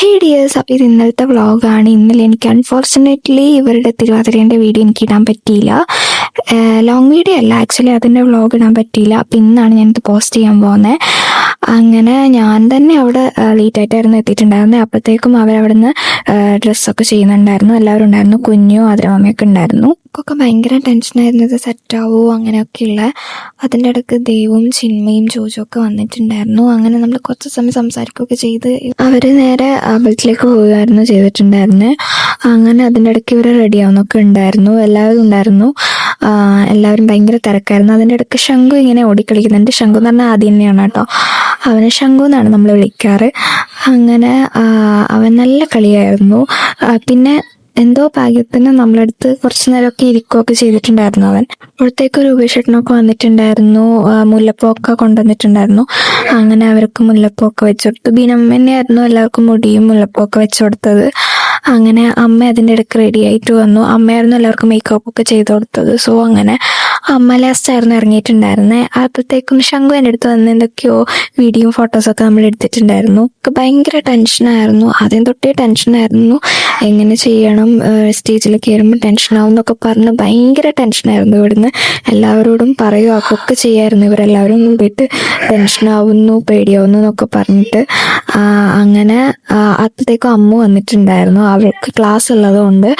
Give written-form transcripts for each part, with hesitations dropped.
ഹേ dears, അപ്പോൾ ഇത് ഇന്നലത്തെ വ്ളോഗാണ്. ഇന്നലെ എനിക്ക് അൺഫോർച്ചുനേറ്റ്ലി ഇവരുടെ തിരുവാതിരേൻ്റെ വീഡിയോ എനിക്ക് ഇടാൻ പറ്റിയില്ല. ലോങ് വീഡിയോ അല്ല, ആക്ച്വലി അതിൻ്റെ വ്ളോഗ് ഇടാൻ പറ്റിയില്ല. അപ്പോൾ ഇന്നാണ് ഞാനിത് പോസ്റ്റ് ചെയ്യാൻ പോകുന്നത്. അങ്ങനെ ഞാൻ തന്നെ അവിടെ ലേറ്റായിട്ടായിരുന്നു എത്തിയിട്ടുണ്ടായിരുന്നത്. അപ്പോഴത്തേക്കും അവരവിടെ നിന്ന് ഡ്രസ്സൊക്കെ ചെയ്യുന്നുണ്ടായിരുന്നു. എല്ലാവരും ഉണ്ടായിരുന്നു, കുഞ്ഞും അതിരമ്മയൊക്കെ ഉണ്ടായിരുന്നു. ഒക്കെ ഭയങ്കര ടെൻഷനായിരുന്നു, ഇത് സെറ്റാവോ അങ്ങനെയൊക്കെയുള്ള. അതിൻ്റെ ഇടയ്ക്ക് ദേവും ചിന്മയും ജോജും ഒക്കെ വന്നിട്ടുണ്ടായിരുന്നു. അങ്ങനെ നമ്മൾ കുറച്ച് സമയം സംസാരിക്കുകയൊക്കെ ചെയ്ത് അവർ നേരെ അമ്പലത്തിലേക്ക് പോവുകയായിരുന്നു ചെയ്തിട്ടുണ്ടായിരുന്നത്. അങ്ങനെ അതിൻ്റെ ഇടയ്ക്ക് ഇവർ റെഡി ആവുന്നൊക്കെ ഉണ്ടായിരുന്നു, എല്ലാവരും ഉണ്ടായിരുന്നു. എല്ലാവരും ഭയങ്കര തിരക്കായിരുന്നു. അതിൻ്റെ ഇടയ്ക്ക് ശംഖു ഇങ്ങനെ ഓടിക്കളിക്കുന്നുണ്ട്. ശംഖു എന്ന് പറഞ്ഞാൽ ആദ്യം തന്നെയാണ് കേട്ടോ, അവനെ ശംഖു എന്നാണ് നമ്മൾ വിളിക്കാറ്. അങ്ങനെ അവൻ നല്ല കളിയായിരുന്നു. പിന്നെ എന്തോ ഭാഗ്യത്തിന് നമ്മളടുത്ത് കുറച്ച് നേരമൊക്കെ ഇരിക്കുകയൊക്കെ ചെയ്തിട്ടുണ്ടായിരുന്നു അവൻ. അപ്പോഴത്തേക്ക് രൂപേഷേട്ടനൊക്കെ വന്നിട്ടുണ്ടായിരുന്നു, മുല്ലപ്പൂവൊക്കെ കൊണ്ടുവന്നിട്ടുണ്ടായിരുന്നു. അങ്ങനെ അവർക്ക് മുല്ലപ്പൂവൊക്കെ വെച്ചു കൊടുത്തു. ബീനമ്മന്നെയായിരുന്നു എല്ലാവർക്കും മുടിയും മുല്ലപ്പൂവൊക്കെ വെച്ചു കൊടുത്തത്. അങ്ങനെ അമ്മ അതിൻ്റെ ഇടയ്ക്ക് റെഡി ആയിട്ട് വന്നു. അമ്മയായിരുന്നു എല്ലാവർക്കും മേക്കപ്പ് ഒക്കെ ചെയ്ത് കൊടുത്തത്. സോ അങ്ങനെ അമ്മ ലാസ്റ്റ് ആയിരുന്നു ഇറങ്ങിയിട്ടുണ്ടായിരുന്നത്. അപ്പോഴത്തേക്കും ശംഖു എൻ്റെ അടുത്ത് വന്ന് എന്തൊക്കെയോ വീഡിയോയും ഫോട്ടോസൊക്കെ നമ്മൾ എടുത്തിട്ടുണ്ടായിരുന്നു. ഭയങ്കര ടെൻഷനായിരുന്നു, ആദ്യം തൊട്ടേ ടെൻഷനായിരുന്നു. എങ്ങനെ ചെയ്യണം, സ്റ്റേജിൽ കയറുമ്പോൾ ടെൻഷനാവും എന്നൊക്കെ പറഞ്ഞ് ഭയങ്കര ടെൻഷനായിരുന്നു. ഇവിടുന്ന് എല്ലാവരോടും പറയുകയൊക്കെ ചെയ്യായിരുന്നു. ഇവരെല്ലാവരും കൂടിയിട്ട് ടെൻഷനാവുന്നു, പേടിയാവുന്നു എന്നൊക്കെ പറഞ്ഞിട്ട്. അങ്ങനെ അപ്പോഴത്തേക്കും അമ്മ വന്നിട്ടുണ്ടായിരുന്നു. അവർക്ക് ക്ലാസ് ഉള്ളതുകൊണ്ട്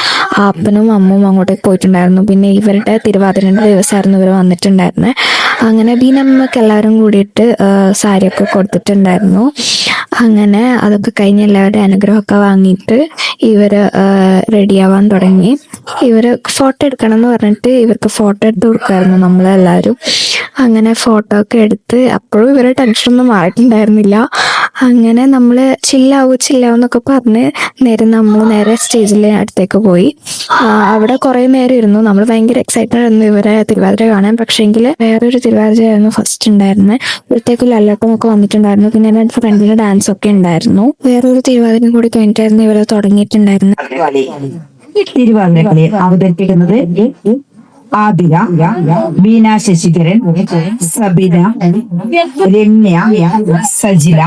അപ്പനും അമ്മയും അങ്ങോട്ടേക്ക് പോയിട്ടുണ്ടായിരുന്നു. പിന്നെ ഇവരുടെ തിരുവാതിരൻ്റെ ദിവസമായിരുന്നു ഇവർ വന്നിട്ടുണ്ടായിരുന്നത്. അങ്ങനെ ബീനമ്മക്ക് എല്ലാവരും കൂടിയിട്ട് സാരിയൊക്കെ കൊടുത്തിട്ടുണ്ടായിരുന്നു. അങ്ങനെ അതൊക്കെ കഴിഞ്ഞ് എല്ലാവരുടെ അനുഗ്രഹമൊക്കെ വാങ്ങിയിട്ട് ഇവർ റെഡിയാവാൻ തുടങ്ങി. ഇവർ ഫോട്ടോ എടുക്കണം എന്ന് പറഞ്ഞിട്ട് ഇവർക്ക് ഫോട്ടോ എടുത്ത് കൊടുക്കുമായിരുന്നു നമ്മളെല്ലാവരും. അങ്ങനെ ഫോട്ടോ ഒക്കെ എടുത്ത് അപ്പോഴും ഇവരുടെ ടെൻഷനൊന്നും മാറിയിട്ടുണ്ടായിരുന്നില്ല. അങ്ങനെ നമ്മൾ ചില്ലാവൂ എന്നൊക്കെ പറഞ്ഞ് നമ്മൾ നേരെ സ്റ്റേജിലെ അടുത്തേക്ക് പോയി. അവിടെ കുറേ നേരം ഇരുന്നു. നമ്മൾ ഭയങ്കര എക്സൈറ്റഡ് ആയിരുന്നു ഇവരെ തിരുവാതിര കാണാൻ. പക്ഷേങ്കിൽ വേറൊരു തിരുവാതിരയായിരുന്നു ഫസ്റ്റ് ഉണ്ടായിരുന്നത്. ഇവിടത്തേക്ക് ലല്ലട്ടം ഒക്കെ വന്നിട്ടുണ്ടായിരുന്നു. പിന്നെ എൻ്റെ ഫ്രണ്ടിന് ഡാൻസ് ഒക്കെ ഉണ്ടായിരുന്നു. വേറൊരു തിരുവാതിരയും കൂടി കഴിഞ്ഞിട്ടായിരുന്നു ഇവരെ തുടങ്ങിയിട്ടുണ്ടായിരുന്നു. തിരുവാതിരകളി അവതരിപ്പിക്കുന്നത് ആതിര, ബീന ശശിധരൻ, സബിന, രമ്യ, സജില,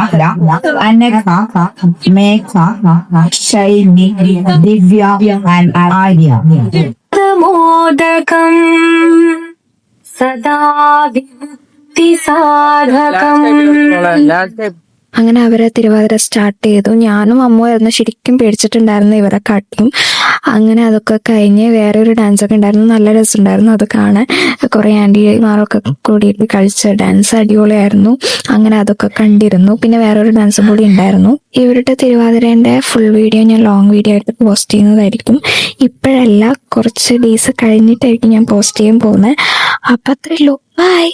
അനഘ, മേഘ, ഷൈനി, ദിവ്യ ആൻഡ് ആര്യ. മോദകം സദാ വിമുക്തി സാധകം. അങ്ങനെ അവരെ തിരുവാതിര സ്റ്റാർട്ട് ചെയ്തു. ഞാനും അമ്മുമായിരുന്നു ശരിക്കും പേടിച്ചിട്ടുണ്ടായിരുന്നു ഇവരെ കാട്ടിയും. അങ്ങനെ അതൊക്കെ കഴിഞ്ഞ് വേറൊരു ഡാൻസൊക്കെ ഉണ്ടായിരുന്നു, നല്ല രസമുണ്ടായിരുന്നു അത് കാണാൻ. കുറേ ആൻറ്റിമാരൊക്കെ കൂടിയിട്ട് കളിച്ച ഡാൻസ് അടിപൊളിയായിരുന്നു. അങ്ങനെ അതൊക്കെ കണ്ടിരുന്നു. പിന്നെ വേറൊരു ഡാൻസും കൂടി ഉണ്ടായിരുന്നു. ഇവരുടെ തിരുവാതിരേൻ്റെ ഫുൾ വീഡിയോ ഞാൻ ലോങ് വീഡിയോ ആയിട്ട് പോസ്റ്റ് ചെയ്യുന്നതായിരിക്കും. ഇപ്പോഴല്ല, കുറച്ച് ഡേയ്സ് കഴിഞ്ഞിട്ടായിരിക്കും ഞാൻ പോസ്റ്റ് ചെയ്യാൻ പോകുന്നത്. അപ്പം അത്രയേ ഉള്ളൂ. ബൈ.